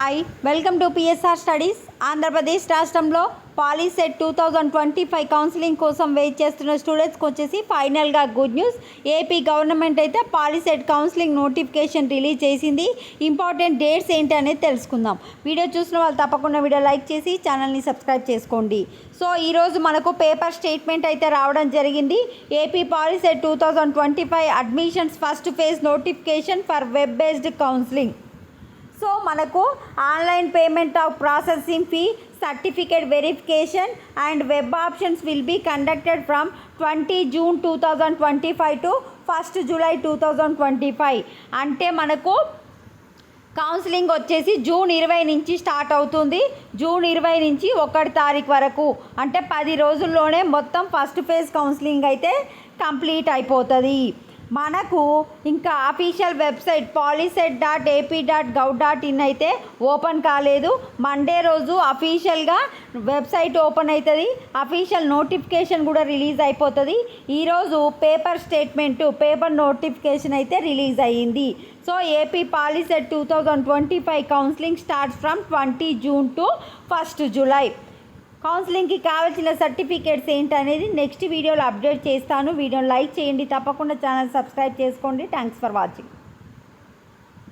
Hi welcome to PSR studies. Andhra Pradesh రాష్ట్రంలో POLYCET 2025 counselling కోసం wait చేస్తున్న స్టూడెంట్స్కి వచ్చేసి ఫైనల్గా గుడ్ న్యూస్. ఏపీ గవర్నమెంట్ అయితే పాలీసెట్ కౌన్సిలింగ్ నోటిఫికేషన్ రిలీజ్ చేసింది. ఇంపార్టెంట్ డేట్స్ ఏంటి అనేది తెలుసుకుందాం. వీడియో చూసిన వాళ్ళు తప్పకుండా వీడియో లైక్ చేసి ఛానల్ని సబ్స్క్రైబ్ చేసుకోండి. సో ఈరోజు మనకు పేపర్ స్టేట్మెంట్ అయితే రావడం జరిగింది. AP Polycet 2025 admissions first phase notification for web based counselling. So మనకు online payment of processing fee, certificate verification and web options will be conducted from 20 June 2025 to 1 July 2025. అంటే మనకు counselling వచ్చేసి June 20 నుంచి start అవుతుంది. June 20 నుంచి 1 తారీఖు వరకు, అంటే 10 రోజుల్లోనే మొత్తం ఫస్ట్ ఫేజ్ కౌన్సిలింగ్ అయితే కంప్లీట్ అయిపోతుంది. మనకు ఇంకా అఫీషియల్ వెబ్సైట్ polyset.ap.gov.in అయితే ఓపెన్ కాలేదు. మండే రోజు అఫీషియల్గా వెబ్సైట్ ఓపెన్ అవుతుంది. అఫీషియల్ నోటిఫికేషన్ కూడా రిలీజ్ అయిపోతుంది. ఈరోజు పేపర్ నోటిఫికేషన్ అయితే రిలీజ్ అయ్యింది. So AP Polycet 2025 counselling starts from 20 June to 1 July. కౌన్సిలింగ్కి కావాల్సిన సర్టిఫికేట్స్ ఏంటనేది నెక్స్ట్ వీడియోలో అప్డేట్ చేస్తాను. వీడియోని లైక్ చేయండి, తప్పకుండా ఛానల్ సబ్స్క్రైబ్ చేసుకోండి. Thanks for watching.